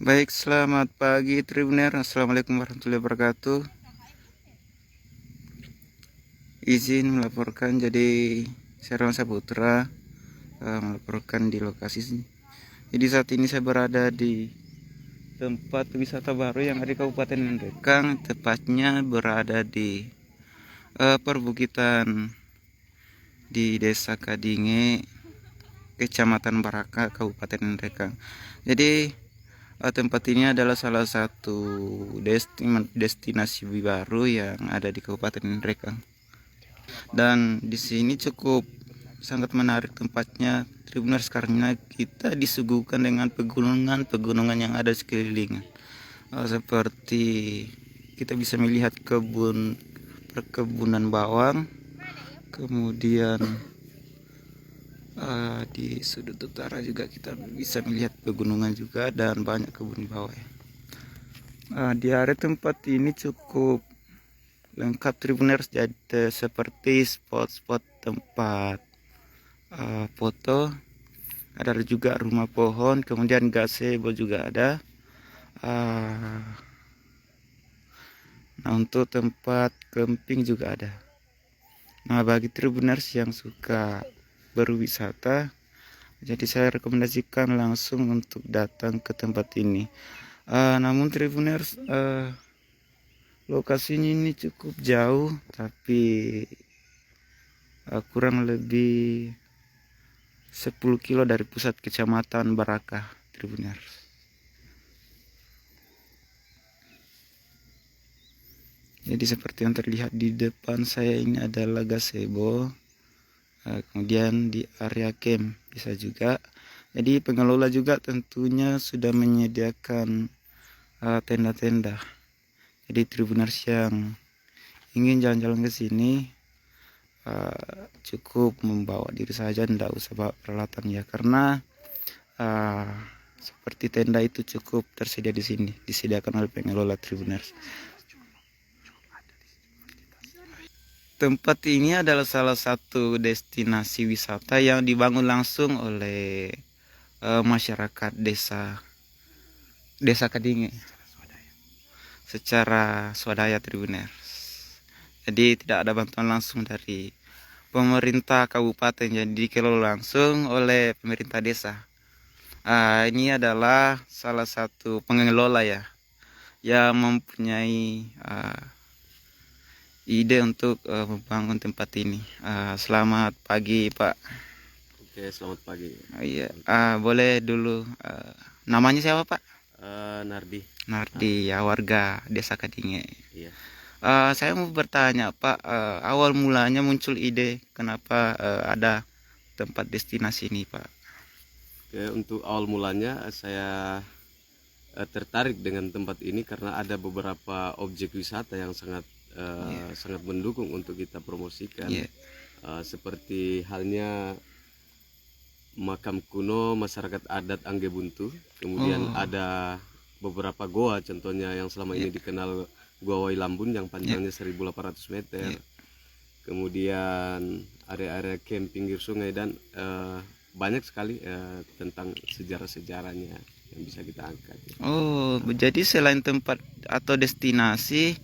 Baik, selamat pagi Tribuner. Assalamualaikum warahmatullahi wabarakatuh. Izin melaporkan, jadi saya Ron Saputra melaporkan di lokasi sini. Jadi saat ini saya berada di tempat wisata baru yang ada di Kabupaten Ngendekang, tepatnya berada di perbukitan di Desa Kadinge, Kecamatan Baraka, Kabupaten Ngendekang. Jadi tempat ini adalah salah satu destinasi baru yang ada di Kabupaten Ngendekang. Dan di sini cukup sangat menarik tempatnya Tribuners, karena kita disuguhkan dengan pegunungan yang ada sekeliling. Seperti kita bisa melihat perkebunan bawang, kemudian di sudut utara juga kita bisa melihat pegunungan juga, dan banyak kebun di bawah ya. Di area tempat ini cukup lengkap Tribuners, jadi seperti spot-spot tempat foto, ada juga rumah pohon, kemudian gazebo juga ada. Nah, untuk tempat camping juga ada. Nah, bagi Tribuners yang suka berwisata, jadi saya rekomendasikan langsung untuk datang ke tempat ini. Namun Tribuners, lokasinya ini cukup jauh, tapi kurang lebih 10 kilo dari pusat kecamatan Baraka, Tribuners. Jadi seperti yang terlihat di depan saya ini adalah gazebo, kemudian di area camp bisa juga. Jadi pengelola juga tentunya sudah menyediakan tenda-tenda. Jadi Tribuners yang ingin jalan-jalan ke sini cukup membawa diri saja, tidak usah bawa peralatan ya, karena seperti tenda itu cukup tersedia di sini, disediakan oleh pengelola Tribuners. Tempat ini adalah salah satu destinasi wisata yang dibangun langsung oleh masyarakat desa Kadinge secara swadaya Tribuners. Jadi tidak ada bantuan langsung dari pemerintah kabupaten, jadi dikelola langsung oleh pemerintah desa. Ini adalah salah satu pengelola ya yang mempunyai ide untuk membangun tempat ini. Selamat pagi Pak. Oke, selamat pagi. Iya, boleh dulu namanya siapa Pak? Nardi. Nardi ya, warga desa Kadinge. Iya. Saya mau bertanya Pak, awal mulanya muncul ide kenapa ada tempat destinasi ini Pak? Oke, untuk awal mulanya saya tertarik dengan tempat ini karena ada beberapa objek wisata yang sangat sangat mendukung untuk kita promosikan. Yeah. Seperti halnya makam kuno masyarakat adat Angge Buntu. Kemudian ada beberapa goa, contohnya yang selama ini dikenal Goa Wailambun yang panjangnya 1.800 meter. Kemudian area-area camp pinggir sungai, dan banyak sekali tentang sejarah-sejarahnya yang bisa kita angkat. Oh, jadi selain tempat atau destinasi,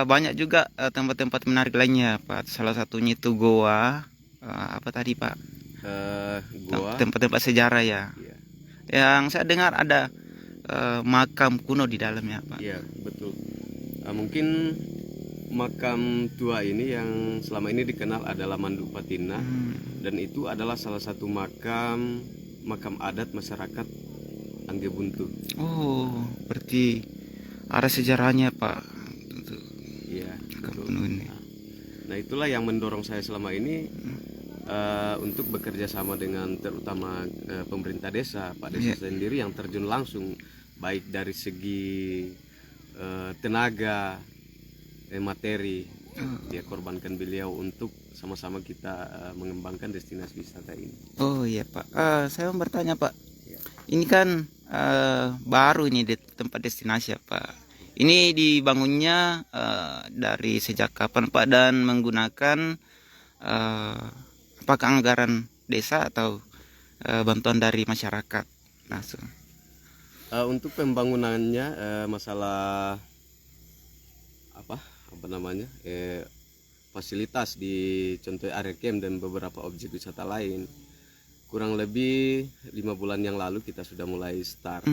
banyak juga tempat-tempat menarik lainnya Pak. Salah satunya itu goa, apa tadi Pak? Goa. Tempat-tempat sejarah ya. Iya. Yang saya dengar ada makam kuno di dalamnya Pak. Iya, betul. Mungkin makam tua ini yang selama ini dikenal adalah Manduk Patina, dan itu adalah salah satu makam adat masyarakat Angge Buntu. Oh, berarti ada sejarahnya Pak. Iya, betul. Ini. Nah, itulah yang mendorong saya selama ini untuk bekerja sama dengan terutama pemerintah desa, Pak Desa sendiri yang terjun langsung, baik dari segi tenaga, materi, dia korbankan beliau untuk sama-sama kita mengembangkan destinasi wisata ini. Oh iya Pak, saya mau bertanya Pak, ini kan baru ini di tempat destinasi ya Pak. Ini dibangunnya dari sejak kapan Pak, dan menggunakan apakah anggaran desa atau bantuan dari masyarakat langsung? Untuk pembangunannya, masalah apa apa namanya fasilitas di contoh area camp dan beberapa objek wisata lain, kurang lebih 5 bulan yang lalu kita sudah mulai start.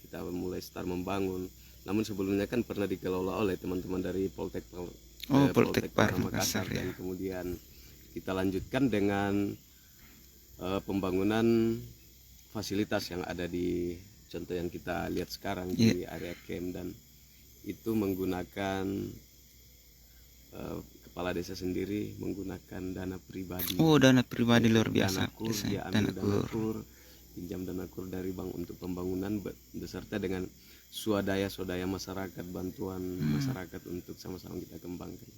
Kita mulai start membangun. Namun sebelumnya kan pernah dikelola oleh teman-teman dari Poltek Poltek Par Makassar, Makassar ya. dan kemudian kita lanjutkan dengan pembangunan fasilitas yang ada di contoh yang kita lihat sekarang di area camp, dan itu menggunakan kepala desa sendiri menggunakan dana pribadi. Dana pribadi luar biasa. Dana kur, dia ambil dana kur, pinjam dana kur dari bank untuk pembangunan beserta dengan swadaya masyarakat, bantuan masyarakat untuk sama-sama kita kembangkan.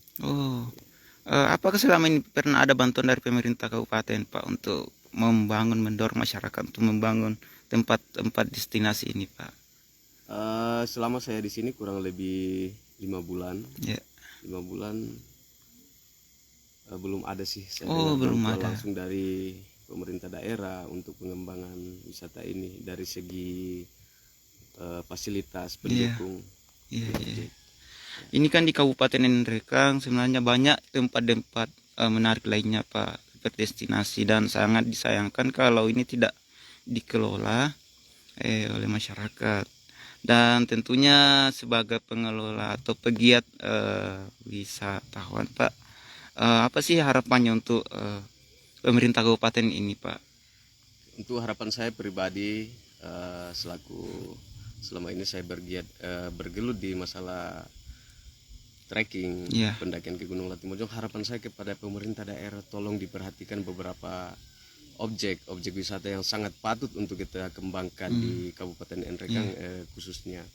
Apakah selama ini pernah ada bantuan dari pemerintah kabupaten Pak untuk membangun, mendorong masyarakat untuk membangun tempat-tempat destinasi ini Pak? Selama saya di sini kurang lebih 5 bulan. 5 bulan belum ada sih saya belum ada langsung dari pemerintah daerah untuk pengembangan wisata ini dari segi fasilitas pendukung. Ini kan di Kabupaten Nrekang sebenarnya banyak tempat-tempat menarik lainnya Pak, berdestinasi, dan sangat disayangkan kalau ini tidak dikelola oleh masyarakat. Dan tentunya sebagai pengelola atau pegiat wisatawan Pak, apa sih harapannya untuk pemerintah kabupaten ini Pak? Untuk harapan saya pribadi, selama ini saya bergelut di masalah trekking, pendakian ke Gunung Latimojong, harapan saya kepada pemerintah daerah, tolong diperhatikan beberapa objek wisata yang sangat patut untuk kita kembangkan di Kabupaten Nrekang, khususnya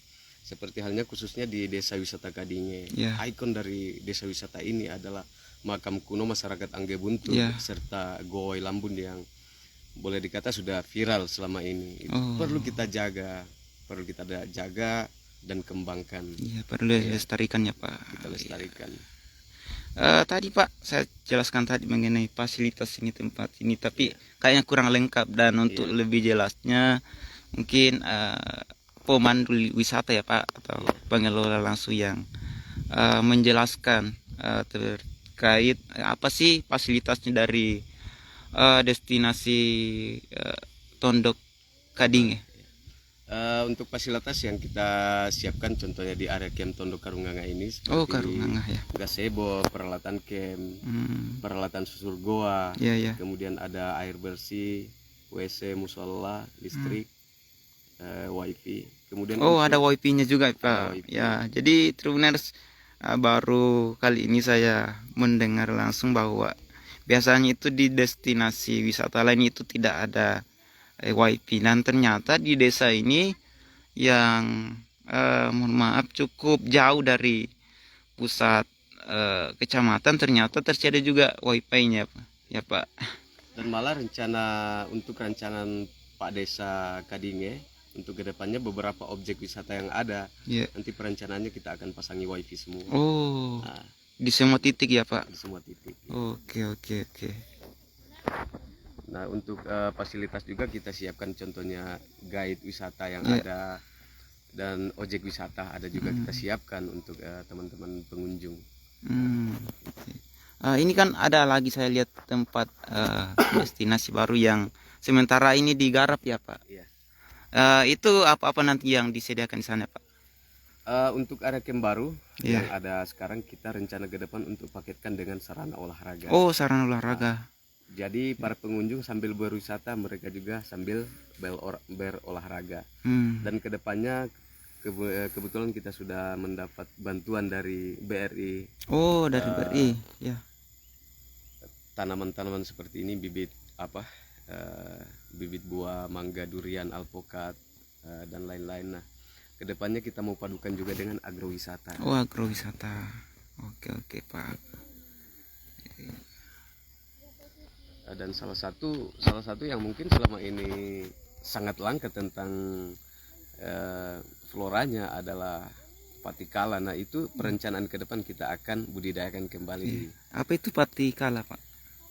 seperti halnya khususnya di Desa Wisata Kadinge. Ikon dari desa wisata ini adalah makam kuno masyarakat Angge Buntu serta Goa Lambun yang boleh dikata sudah viral selama ini. Itu perlu kita jaga dan kembangkan. Perlu dilestarikan ya Pak. Kita lestarikan. Tadi Pak saya jelaskan tadi mengenai fasilitas ini, tempat ini, tapi kayaknya kurang lengkap, dan untuk lebih jelasnya mungkin pemandu wisata ya Pak, atau pengelola langsung yang menjelaskan terkait apa sih fasilitasnya dari destinasi Tondok Kadinge. Untuk fasilitas yang kita siapkan contohnya di area camp Tondok Karunganga ini seperti Karunganga gazebo, peralatan camp, peralatan susur goa, kemudian ada air bersih, WC, musola, listrik, wifi. Kemudian ada wifi-nya juga Pak. Jadi Tribuners, baru kali ini saya mendengar langsung bahwa biasanya itu di destinasi wisata lain itu tidak ada wifi, dan ternyata di desa ini yang mohon maaf cukup jauh dari pusat kecamatan, ternyata tersedia juga wifi-nya ya Pak. Dan malah rancangan Pak Desa Kadinge untuk kedepannya beberapa objek wisata yang ada, nanti perencanaannya kita akan pasangi wifi semua. Di semua titik ya Pak? Di semua titik. Oke. Nah, untuk fasilitas juga kita siapkan, contohnya guide wisata yang ada, dan ojek wisata ada juga kita siapkan untuk teman-teman pengunjung. Ini kan ada lagi saya lihat tempat destinasi baru yang sementara ini digarap ya Pak. Itu apa-apa nanti yang disediakan di sana Pak? Untuk area camp baru yang ada sekarang, kita rencana ke depan untuk paketkan dengan sarana olahraga. Sarana olahraga. Jadi para pengunjung sambil berwisata, mereka juga sambil berolahraga. Dan kedepannya kebetulan kita sudah mendapat bantuan dari BRI. Dari BRI, Tanaman-tanaman seperti ini, bibit buah, mangga, durian, alpukat, dan lain-lain. Nah, kedepannya kita mau padukan juga dengan agrowisata. Agrowisata. Oke Pak. Dan salah satu yang mungkin selama ini sangat langka tentang floranya adalah patikala. Nah, itu perencanaan ke depan kita akan budidayakan kembali. Apa itu patikala Pak?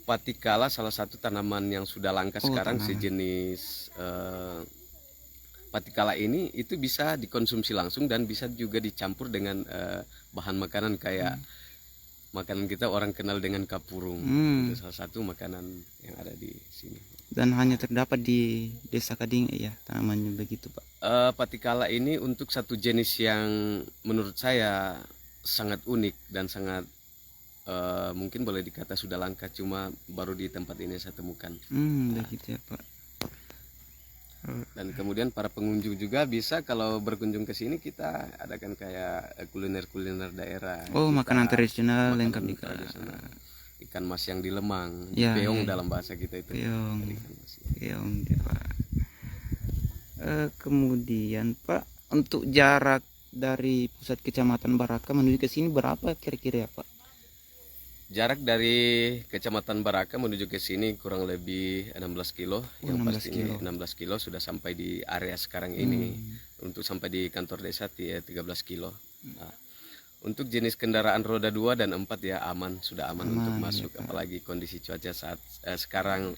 Patikala salah satu tanaman yang sudah langka sekarang, sejenis patikala ini itu bisa dikonsumsi langsung dan bisa juga dicampur dengan bahan makanan kayak makanan kita orang kenal dengan kapurung. Itu salah satu makanan yang ada di sini. Dan hanya terdapat di Desa Kadinge ya tanamannya begitu Pak. Patikala ini untuk satu jenis yang menurut saya sangat unik dan sangat mungkin boleh dikata sudah langka, cuma baru di tempat ini saya temukan. Begitu ya Pak. Dan kemudian para pengunjung juga bisa kalau berkunjung ke sini kita adakan kayak kuliner-kuliner daerah. Makanan tradisional lengkap di ikan mas yang di lemang, Ya, peong ya. dalam bahasa kita itu. Peong. Ikan mas. Peong ya Pak. Kemudian Pak, untuk jarak dari pusat kecamatan Baraka menuju ke sini berapa kira-kira ya Pak? Jarak dari Kecamatan Baraka menuju ke sini kurang lebih 16 kilo. Yang 16 pastinya kilo. 16 kilo sudah sampai di area sekarang ini. Untuk sampai di kantor desa 13 kilo. Nah, untuk jenis kendaraan roda 2 dan 4 ya aman, sudah aman untuk masuk. ya, Apalagi kondisi cuaca saat sekarang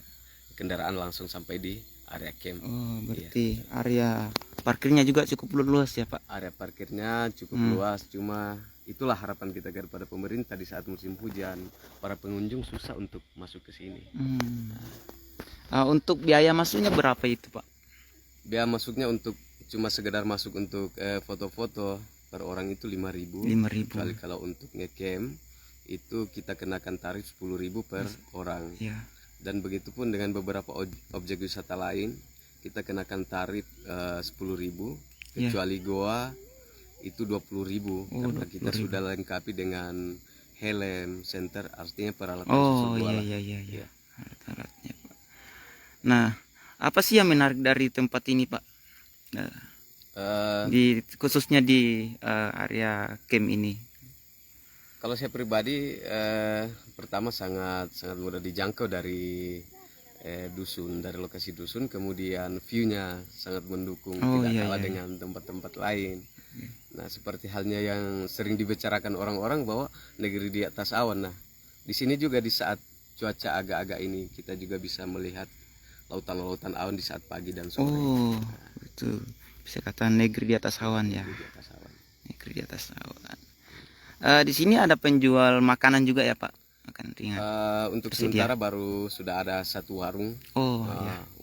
kendaraan langsung sampai di area camp. Berarti area parkirnya juga cukup luas ya Pak? Area parkirnya cukup luas, cuma itulah harapan kita kepada pemerintah di saat musim hujan, para pengunjung susah untuk masuk ke sini. Untuk biaya masuknya berapa itu Pak? Biaya masuknya untuk cuma sekedar masuk untuk foto-foto per orang itu 5.000. 5.000. Kecuali kalau untuk ngecamp itu kita kenakan tarif 10.000 per orang. Ya. Dan begitupun dengan beberapa objek wisata lain kita kenakan tarif 10.000. Kecuali goa itu 20.000 karena kita sudah lengkapi dengan helm, senter, artinya peralatan khusus goa. Iya. Alat-alatnya Pak. Nah, apa sih yang menarik dari tempat ini Pak? Khususnya di area camp ini. Kalau saya pribadi pertama sangat mudah dijangkau dari dusun, dari lokasi dusun, kemudian view-nya sangat mendukung, tidak kalah dengan tempat-tempat lain. Nah, seperti halnya yang sering dibicarakan orang-orang bahwa negeri di atas awan. Nah, di sini juga di saat cuaca agak-agak ini kita juga bisa melihat lautan-lautan awan di saat pagi dan sore. Itu bisa kata negeri di atas awan ya. Di atas awan. Negeri di atas awan. Di sini ada penjual makanan juga ya Pak? Makanan ringan. Untuk sementara baru sudah ada satu warung.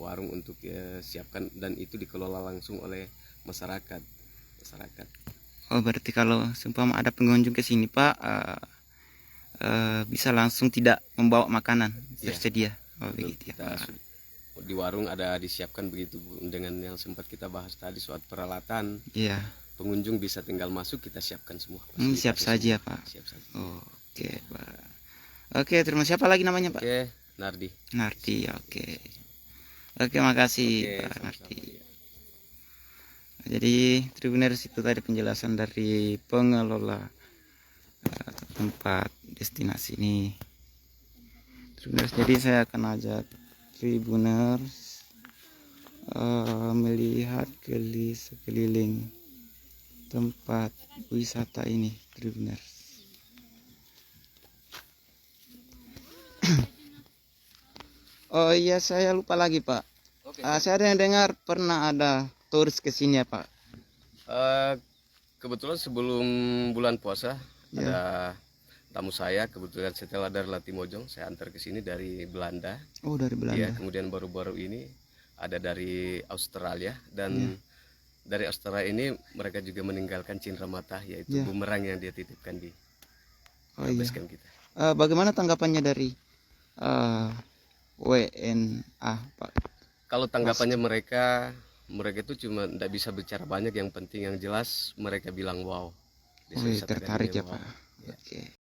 Warung untuk siapkan dan itu dikelola langsung oleh masyarakat. Berarti kalau seumpama ada pengunjung ke sini Pak, bisa langsung tidak membawa makanan tersedia. Begitu ya. Di warung ada disiapkan begitu dengan yang sempat kita bahas tadi soal peralatan. Iya. Pengunjung bisa tinggal masuk, kita siapkan semua. Siap saja Pak. Siap saja. Oke Pak. Oke, terima kasih. Siapa lagi namanya Pak? Oke, Nardi. Oke, makasih Pak Nardi. Jadi Tribuners itu tadi penjelasan dari pengelola tempat destinasi ini. Tribuners, jadi saya akan ajak Tribuners melihat sekeliling tempat wisata ini, Tribuners. Oh iya, saya lupa lagi Pak. Saya ada yang dengar pernah ada turis ke sini ya Pak. Kebetulan sebelum bulan puasa ada tamu saya, kebetulan setelah dari Latimojong saya antar ke sini dari Belanda. Dari Belanda. Iya, kemudian baru-baru ini ada dari Australia dan dari Australia ini mereka juga meninggalkan cindera mata, yaitu bumerang yang dia titipkan di basecamp kita. Bagaimana tanggapannya dari WNA Pak? Kalau tanggapannya mereka itu cuma tidak bisa bicara banyak, yang penting yang jelas mereka bilang wow. Tertarik ya Pak. Oke.